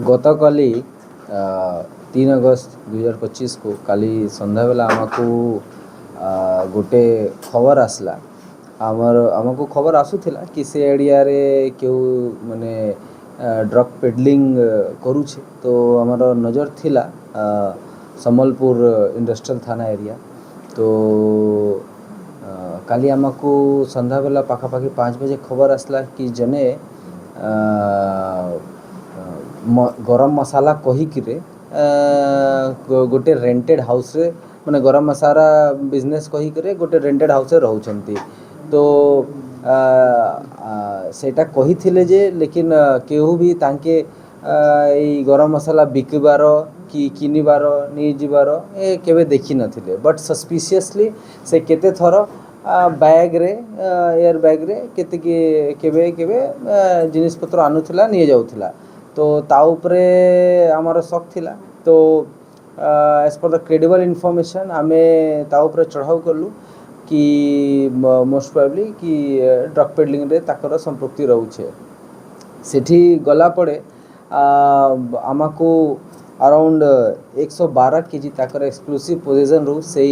गतकाली 3 अगस्त 2025 को काली संध्या बेला आमको गोटे खबर आसला आमको खबर आसूला कि से एरिया रे क्यों माने ड्रग पेडलिंग करुचे। तो आमर नजर थिला सम्बलपुर इंडस्ट्रियल थाना एरिया। तो काली आमको संध्या बेला पाखापाखि 5 बजे खबर आसला कि जने गरम मसाला कहीकि गोटे रेंटेड हाउस रे माने गरम मसाला बिजनेस कहीकि गोटे रेंटेड हाउस रे रहउचंती। तो सेटा कही जे लेकिन केहू भी तांके ई गरम मसाला बिकबार कि किनिबार नहीं जीवार ए केबे देखी नथिले। बट सस्पिशियसली से केते थर बैग रे एयर बैग रे केते केबे केबे जिनिस पत्र आनुथिला नहीं जाउथिला। तो ता उपरे आमर शक थिला। तो as per the credible information आमे ता उपरे चढ़ाऊ करलु कि मोस्ट प्रोबेबली कि ड्रग पेडलिंग रे ताकर संपृक्ति रहउछे। सेठी गला पड़े आमको अराउंड 112 केजी ताकर एक्सक्लूसिव पोजीशन रू से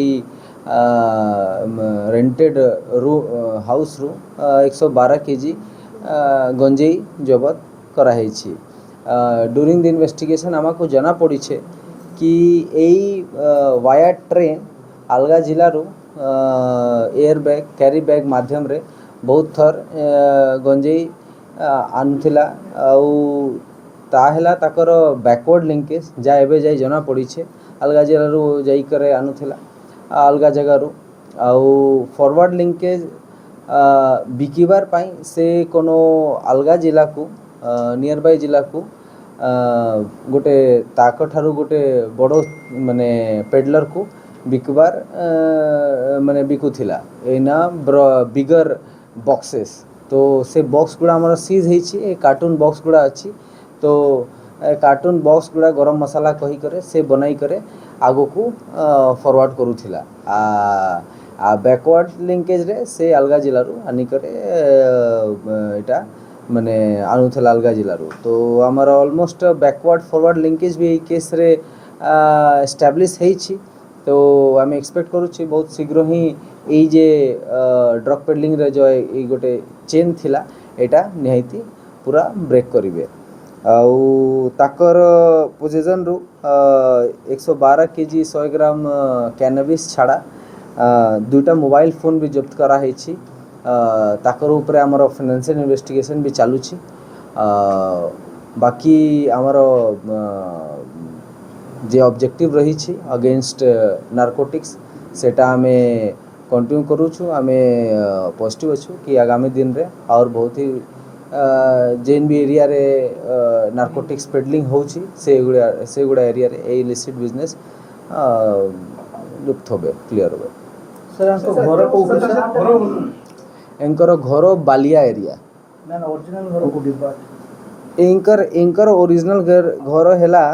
रेंटेड हाउस रू 112 केजी गंजेई जबत कराई। ड्यूरिंग द इन्वेस्टिगेशन आमको जना पड़ी छे कि यही वाया ट्रेन अलगा जिला रू एयर बैग कैरी बैग माध्यम रे बहुत थर गंजेई आनुथिला। आउ ताहेला ताकर बैकवर्ड लिंकेज जा एबे जाई जना पड़ी छे अलगा जिला रू जाई करे आनुथिला अलगा जगह रू। आउ फॉरवर्ड लिंकेज बिकिबार पाई से कोनो अलगा जिला को नियर बाय जिला को गोटे ताक ठारू गोटे बड़ो माने पेडलर को बिकबार माने बिकुथिला एना बिगर बॉक्सेस। तो से बॉक्स गुड़ा हमर सीज हेछि कार्टून बॉक्स गुड़ा अच्छी। तो कार्टून बॉक्स गुड़ा गरम मसाला कही करे से बनाई करे आगो को फॉरवर्ड करूथिला। आ बैकवर्ड लिंकेज रे से अलगा जिला रू आनी करे एटा माने आनुथिला अलगा जिला रू। तो आमर ऑलमोस्ट बैकवर्ड फॉरवर्ड लिंकेज भी केस रे एस्टैब्लिश हेछि। तो आम एक्सपेक्ट करूछि बहुत शीघ्र ही ये जे ड्रग पेडलिंग रे जो ये गोटे चेन थिला एटा निहायती पूरा ब्रेक करिवे। आउ ताकर पोजीशन रू 112 केजी 100 ग्राम कैनबिस छाड़ा दुईटा मोबाइल फोन भी जब्त करा हेछि। ताकर ऊपर आमर फाइनेंशियल इन्वेस्टिगेशन भी चालुछि। बाकी आमर जे ऑब्जेक्टिव रही अगेंस्ट नार्कोटिक्स सेटा आमे कंटिन्यू करूछु। आमे पॉजिटिव अच्छु कि आगामी दिन रे और बहुत ही जेन भी एरिया रे नार्कोटिक्स पेडलिंग होछि से गुड़ा एरिया रे ए इलिसिट बिजनेस लुप्त होबे क्लियर होबे। सर हमको घर को सर एंकर घर बालिया एरिया ना ओरिजिनल घर को डिब्बा एंकर ओरिजिनल घर हेला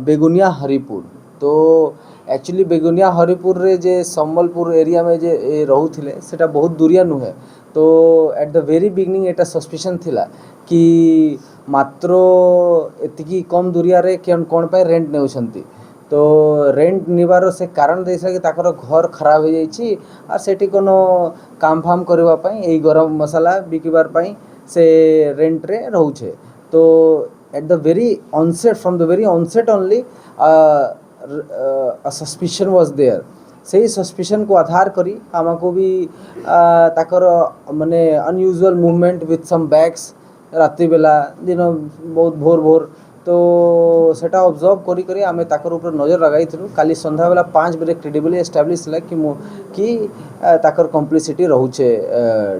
बेगुनिया हरिपुर। तो एक्चुअली बेगुनिया हरिपुर रे जे सम्बलपुर एरिया में जे रहउथिले सेटा बहुत दूरिया नुहे। तो at the very beginning Etah suspicion थिला कि मात्र एतिकी कम दूरिया रे कौन पाए रेंट नेउछंती। तो रेंट निबार से कारण देसा कि ताकर घर खराब हो जाइछि और सेठी कोनो काम फाम करबा पई एई गरम मसाला बिकिबार पई से रेंट रे रहउछे। तो at the very onset from the very onset only a suspicion was there। सही सस्पिशन को आधार करी हमको भी ताकर माने unusual movement with some bags रात्रि बेला दिन बहुत भोर भोर। तो सेटा ऑब्जर्व करी करी आमे ताकर ऊपर नजर लगाई थिलु। काली संध्या बेला 5 बजे क्रेडिबली एस्टैब्लिश होला कि ताकर कॉम्प्लिसिटी रहउछे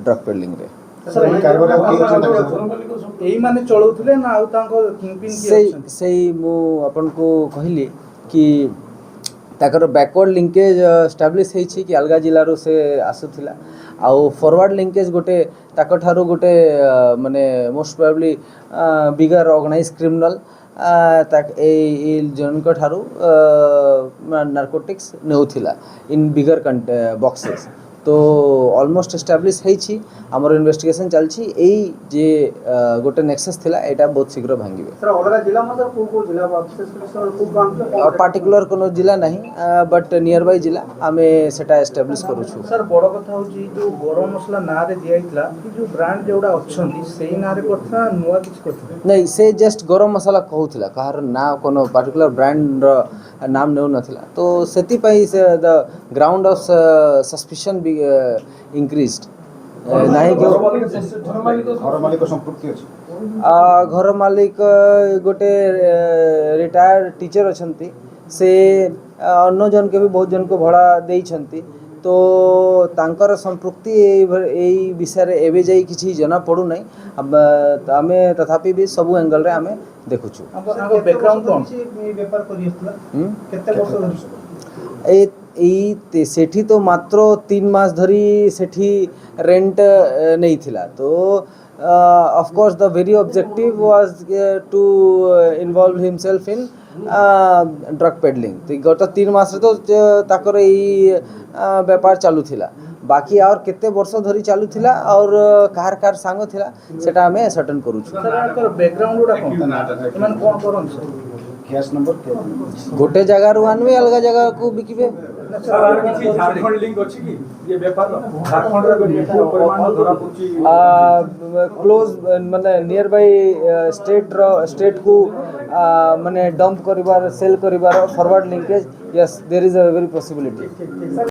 ड्रग पेडलिंग रे। सर ये कारबार एई माने चलौथिले ना आउ तांको किंगपिन की अछन सही मु अपन को कहली कि ताकर बैकवर्ड लिंकेज एस्टैब्लिश हेछि कि अलगा जिला रो से आसुथिला। आउ फॉरवर्ड लिंकेज गोटे ताकर ठारो गोटे माने मोस्ट प्रोबेबली बिगर ऑर्गेनाइज क्रिमिनल ताक ए जनक ठारो नार्कोटिक्स नेउथिला इन बिगर बॉक्सेस। तो ऑलमोस्ट एस्टाब्लिश होईछि हमर इन्वेस्टिगेशन चलछि एई जे गोटे नेक्सस थिला एटा बहुत शीघ्र भांगिबे सर अलग जिला में सर को जिला विशेष सर को गांव पार्टिकुलर कोनो जिला नहीं बट नियर बाय जिला आमे सेटा एस्टाब्लिश करूछु सर बड़ कथा होची जो गरम मसला ना रे दियाइतला कि जो ब्रांड जेउडा अछंती सेही ना रे करथा नुवा किछ करथा नहीं से जस्ट गरम मसाला कहूला कहार ना कोनो पार्टिकुलर ब्रांड नाम नेउ नथिला तो सेति पई से the ground of suspicion be increased नहीं कि घर मालिक संपृक्ति अछि घर मालिक गोटे रिटायर्ड टीचर अछंती से अन्य जन के भी बहुत जन को भड़ा देइछंती तो तांकर संपृक्ति एई विषय रे एबे जाई किछि जना पड़ू नहीं अब आमे तथापि भी सब एंगल रे आमे देखुछु आगो बैकग्राउंड कोन ए व्यापार करियतला केते वर्ष धरि एई सेठी तो मात्र 3 मास धरी सेठी रेंट नहीं थिला तो of course the very objective was to involve himself in drug peddling तो गत 3 मास रे तो ताकर एई व्यापार चालू थिला बाकी और केते वर्ष धरी चालू थिला और कार कार सांग थिला सेटा हमें सर्टन करू छु सर एकर बैकग्राउंड उडा कोन एमन कोन करन सर गैस नंबर गोटे जगह रु आनबे अलग जगह को बिकिबे सर किछि झारखंड लिंक अछि कि ये व्यापार झारखंड रे विपुल परिमाण धरा पुची क्लोज माने नियर बाय स्टेट को माने डंप करिवार सेल करिवार forward linkage yes there is a very possibility